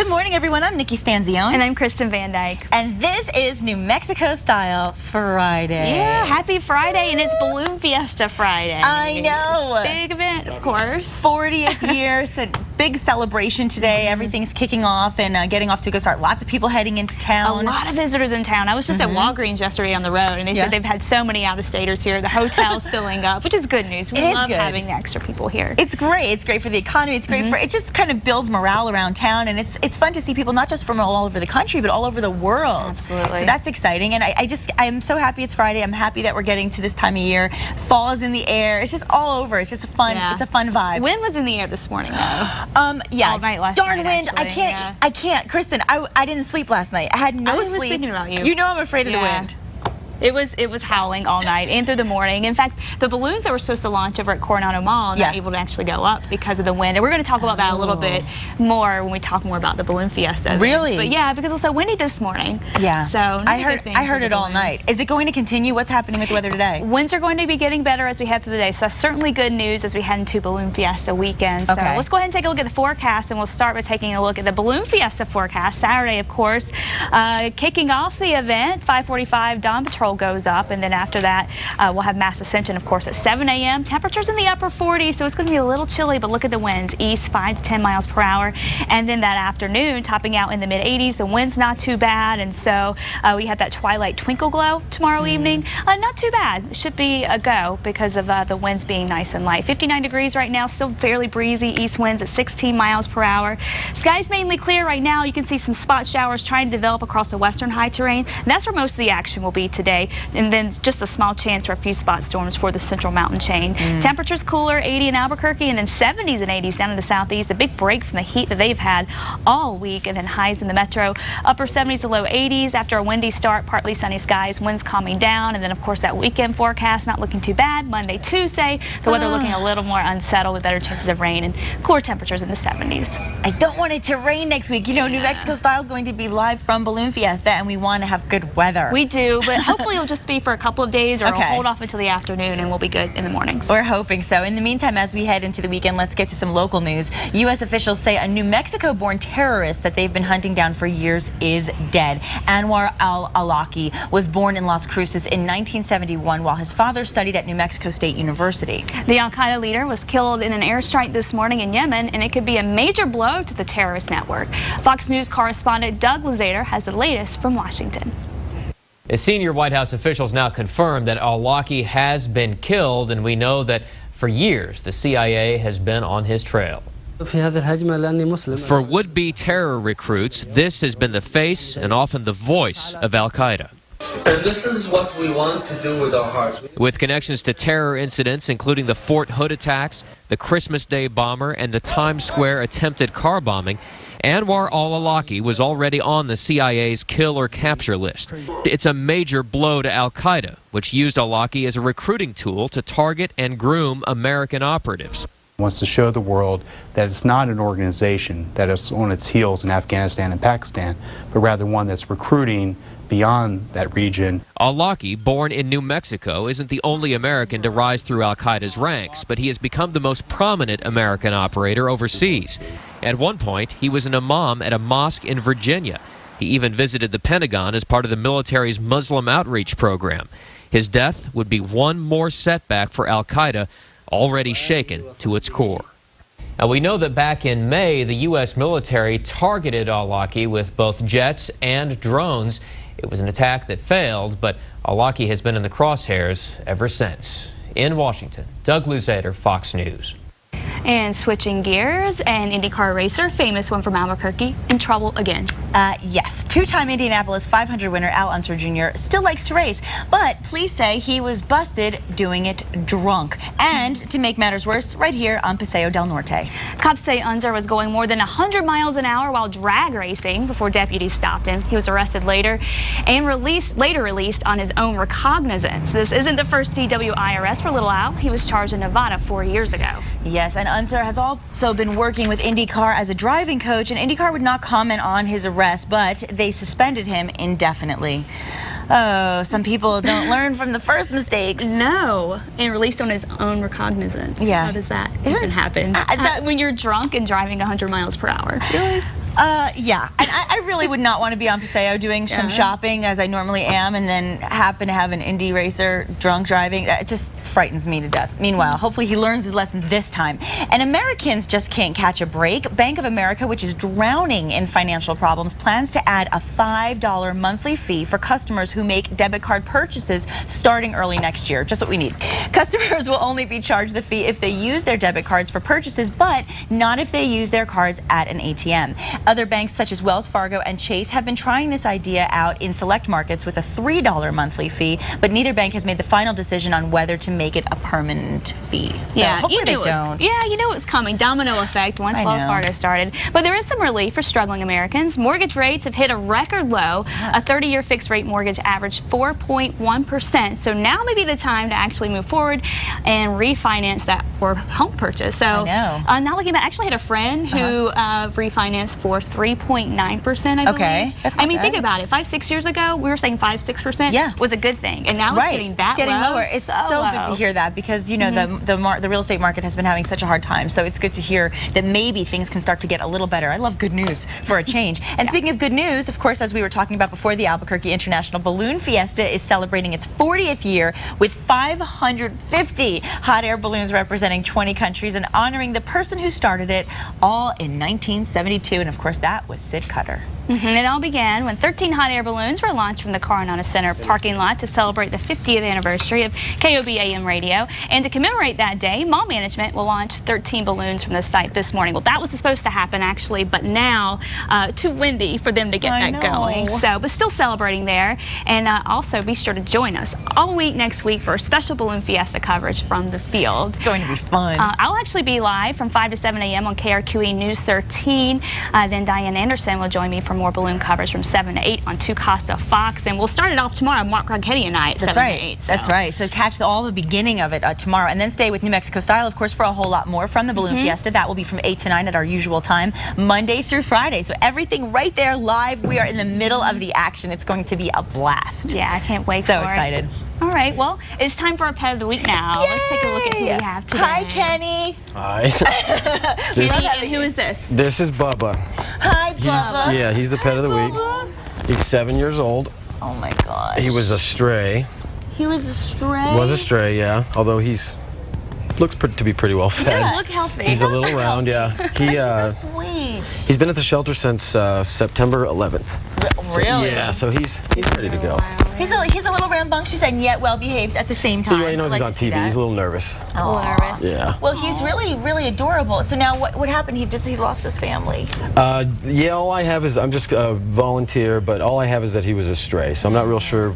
Good morning, everyone. I'm Nikki Stanzione. And I'm Kristen Van Dyke. And this is New Mexico Style Friday. Yeah, happy Friday, and it's Balloon Fiesta Friday. I know. Big event, of course. 40th year, so big celebration today. Everything's kicking off and getting off to a good start. Lots of people heading into town. A lot of visitors in town. I was just at Walgreens yesterday on the road, and they said they've had so many out-of-staters here. The hotel's filling up, which is good news. We love having the extra people here. It's great. It's great for the economy. It's great for, it just kind of builds morale around town, and it's fun to see people not just from all over the country, but all over the world. Absolutely. So that's exciting, and I'm so happy it's Friday. I'm happy that we're getting to this time of year. Fall is in the air. It's just all over. It's just a fun, it's a fun vibe. Wind was in the air this morning, though. Yeah. All night last Darn night, wind. actually. I can't. Kristen, I didn't sleep last night. I had no sleep. I was thinking about you. You know I'm afraid of the wind. It was howling all night and through the morning. In fact, the balloons that were supposed to launch over at Coronado Mall not able to actually go up because of the wind. And we're going to talk about that a little bit more when we talk more about the Balloon Fiesta events. Really? But yeah, because it was so windy this morning. Yeah. So I heard it all night. Is it going to continue? What's happening with the weather today? Winds are going to be getting better as we head through the day. So that's certainly good news as we head into Balloon Fiesta weekend. So let's go ahead and take a look at the forecast, and we'll start by taking a look at the Balloon Fiesta forecast. Saturday, of course, kicking off the event, 5:45, Dawn Patrol goes up, and then after that, we'll have Mass Ascension, of course, at 7 a.m. Temperatures in the upper 40s, so it's going to be a little chilly, but look at the winds, east 5 to 10 miles per hour. And then that afternoon, topping out in the mid-80s, the wind's not too bad, and so we have that twilight twinkle glow tomorrow evening. Not too bad. It should be a go because of the winds being nice and light. 59 degrees right now, still fairly breezy. East winds at 16 miles per hour. Sky's mainly clear right now. You can see some spot showers trying to develop across the western high terrain, and that's where most of the action will be today. And then just a small chance for a few spot storms for the central mountain chain. Temperatures cooler, 80 in Albuquerque, and then 70s and 80s down in the southeast. A big break from the heat that they've had all week, and then highs in the metro. Upper 70s to low 80s after a windy start, partly sunny skies, winds calming down, and then of course that weekend forecast not looking too bad. Monday, Tuesday, the weather looking a little more unsettled with better chances of rain and cooler temperatures in the 70s. I don't want it to rain next week. You know, New Mexico Style is going to be live from Balloon Fiesta, and we want to have good weather. We do, but hopefully it'll just be for a couple of days, or it'll hold off until the afternoon, and we'll be good in the mornings. We're hoping so. In the meantime, as we head into the weekend, let's get to some local news. U.S. officials say a New Mexico-born terrorist that they've been hunting down for years is dead. Anwar al-Awlaki was born in Las Cruces in 1971 while his father studied at New Mexico State University. The al-Qaeda leader was killed in an airstrike this morning in Yemen, and it could be a major blow to the terrorist network. Fox News correspondent Doug Luzader has the latest from Washington. Senior White House officials now confirm that al-Awlaki has been killed, and we know that for years the CIA has been on his trail. For would-be terror recruits, this has been the face and often the voice of al-Qaeda. And this is what we want to do with our hearts. With connections to terror incidents, including the Fort Hood attacks, the Christmas Day bomber, and the Times Square attempted car bombing, Anwar al-Awlaki was already on the CIA's kill or capture list. It's a major blow to al-Qaeda, which used al-Awlaki as a recruiting tool to target and groom American operatives. Wants to show the world that it's not an organization that is on its heels in Afghanistan and Pakistan, but rather one that's recruiting beyond that region. Al-Awlaki, born in New Mexico, isn't the only American to rise through al-Qaeda's ranks, but he has become the most prominent American operator overseas. At one point, he was an imam at a mosque in Virginia. He even visited the Pentagon as part of the military's Muslim outreach program. His death would be one more setback for al-Qaeda, already shaken to its core. Now, we know that back in May, the U.S. military targeted al-Awlaki with both jets and drones. It was an attack that failed, but al-Awlaki has been in the crosshairs ever since. In Washington, Doug Luzader, Fox News. And switching gears, an IndyCar racer, famous one from Albuquerque, in trouble again. Yes, two-time Indianapolis 500 winner Al Unser Jr. still likes to race, but police say he was busted doing it drunk. And to make matters worse, right here on Paseo del Norte. Cops say Unser was going more than 100 miles an hour while drag racing before deputies stopped him. He was arrested later and later released on his own recognizance. This isn't the first DWI arrest for Little Al. He was charged in Nevada 4 years ago. Yes, and Unser has also been working with IndyCar as a driving coach, and IndyCar would not comment on his arrest, but they suspended him indefinitely. Oh, some people don't learn from the first mistakes. No, and released on his own recognizance. Yeah. How does that even happen? When you're drunk and driving 100 miles per hour. Really? Yeah, and I really would not want to be on Paseo doing some shopping as I normally am, and then happen to have an Indy racer drunk driving. It just frightens me to death. Meanwhile, hopefully he learns his lesson this time. And Americans just can't catch a break. Bank of America, which is drowning in financial problems, plans to add a $5 monthly fee for customers who make debit card purchases starting early next year. Just what we need. Customers will only be charged the fee if they use their debit cards for purchases, but not if they use their cards at an ATM. Other banks such as Wells Fargo and Chase have been trying this idea out in select markets with a $3 monthly fee, but neither bank has made the final decision on whether to make it a permanent fee. So hopefully they don't. Yeah, you know it's coming. Domino effect once Wells Fargo started. But there is some relief for struggling Americans. Mortgage rates have hit a record low. A 30-year fixed rate mortgage averaged 4.1%. So now may be the time to actually move forward and refinance that for home purchase. So now looking back, I actually had a friend who refinanced for 3.9%, I believe. Okay. I mean, think about it. 5-6 years ago, we were saying 5-6% was a good thing. And now it's getting that lower. It's so good to hear that, because you know the real estate market has been having such a hard time. So it's good to hear that maybe things can start to get a little better. I love good news for a change. And speaking of good news, of course, as we were talking about before, the Albuquerque International Balloon Fiesta is celebrating its 40th year with 550 hot air balloons representing 20 countries and honoring the person who started it, all in 1972. And of course, that was Sid Cutter. It all began when 13 hot air balloons were launched from the Coronado Center parking lot to celebrate the 50th anniversary of KOB AM radio. And to commemorate that day, mall management will launch 13 balloons from the site this morning. Well, that was supposed to happen actually, but now too windy for them to get that going. So, but still celebrating there. And also be sure to join us all week next week for a special Balloon Fiesta coverage from the field. It's going to be fun. I'll actually be live from 5 to 7 a.m. on KRQE News 13. Then Diane Anderson will join me for more balloon coverage from 7 to 8 on Two Costa Fox, and we'll start it off tomorrow. Mark Roggetti and I at 7 to 8. So. That's right. So catch all the beginning of it tomorrow, and then stay with New Mexico Style, of course, for a whole lot more from the Balloon Fiesta. That will be from 8 to 9 at our usual time, Monday through Friday. So everything right there live. We are in the middle of the action. It's going to be a blast. Yeah, I can't wait. So excited. All right, well, it's time for our Pet of the Week now. Yay! Let's take a look at who we have today. Hi, Kenny. Hi. And who is this? This is Bubba. Hi, Bubba. Yeah, he's the Pet of the Week. He's 7 years old. Oh my gosh. He was a stray. He was a stray? Was a stray, yeah. Although looks to be pretty well fed. He does look healthy. He's a little round, yeah. Sweet. He's been at the shelter since September 11th. Really? Yeah, so he's ready to go. He's a little rambunctious and yet well behaved at the same time. Yeah, he knows he's on TV. He's a little nervous. A little nervous. Yeah. Well, he's really adorable. So now what happened? He lost his family. Yeah, all I have is, I'm just a volunteer, but all I have is that he was a stray. So I'm not real sure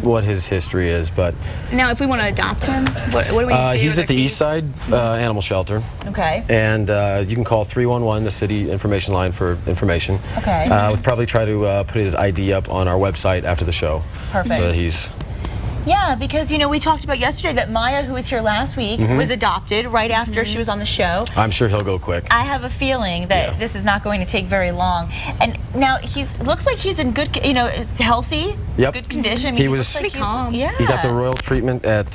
what his history is, but. Now, if we want to adopt him, what do we do? He's at the East Side Animal Shelter. Okay. And you can call 311, the city information line, for information. Okay. We'll probably try to put his ID up on our website after the show. Perfect. So that he's... Yeah, because, you know, we talked about yesterday that Maya, who was here last week, was adopted right after she was on the show. I'm sure he'll go quick. I have a feeling that this is not going to take very long. And now looks like he's in good, you know, healthy, good condition. I mean, he was pretty calm. Yeah. He got the royal treatment at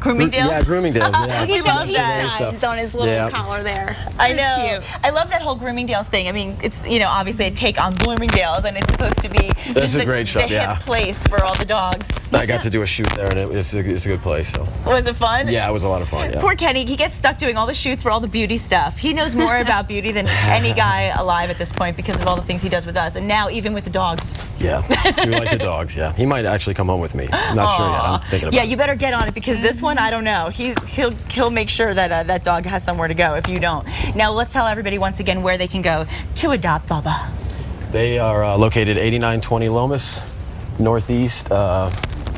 Groomingdale's? Yeah, Groomingdale's. Yeah. Look at love the that. signs on his little collar there. I know. That's cute. I love that whole Groomingdale's thing. I mean, it's, you know, obviously a take on Bloomingdale's, and it's supposed to be just a great shop, the hip place for all the dogs. I got to do a shoot there, and it's a good place. So. Was it fun? Yeah, it was a lot of fun. Yeah. Poor Kenny, he gets stuck doing all the shoots for all the beauty stuff. He knows more about beauty than any guy alive at this point because of all the things he does with us, and now even with the dogs. Yeah, we like the dogs. Yeah, he might actually come home with me. I'm not sure yet. I'm thinking about it. Yeah, you better get on it because this one, I don't know. He'll make sure that that dog has somewhere to go if you don't. Now let's tell everybody once again where they can go to adopt Bubba. They are located 8920 Lomas, northeast,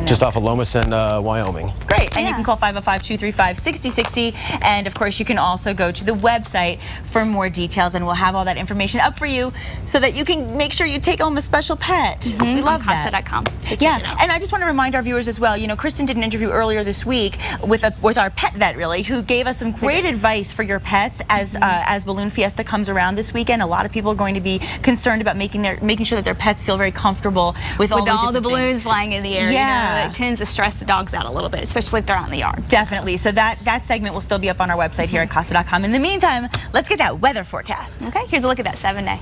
just off of Lomas and Wyoming. Great, and you can call 505-235-6060, and of course you can also go to the website for more details, and we'll have all that information up for you so that you can make sure you take home a special pet. We love that. Casa.com. Yeah, and I just want to remind our viewers as well, you know, Kristen did an interview earlier this week with our pet vet, really, who gave us some great advice for your pets as Balloon Fiesta comes around this weekend. A lot of people are going to be concerned about making sure that their pets feel very comfortable with all the balloons flying in the air. Yeah. it tends to stress the dogs out a little bit, especially if they're out in the yard. Definitely. So that segment will still be up on our website here at casa.com. In the meantime, let's get that weather forecast. Okay, here's a look at that 7-day.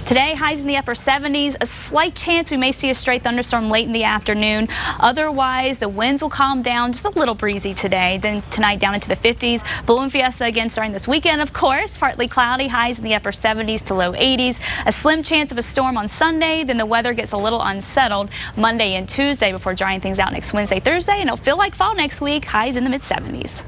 Today, highs in the upper 70s. A slight chance we may see a stray thunderstorm late in the afternoon. Otherwise, the winds will calm down, just a little breezy today. Then tonight down into the 50s. Balloon Fiesta again starting this weekend, of course. Partly cloudy, highs in the upper 70s to low 80s. A slim chance of a storm on Sunday. Then the weather gets a little unsettled Monday and Tuesday before drying things out next Wednesday, Thursday. And it'll feel like fall next week. Highs in the mid 70s.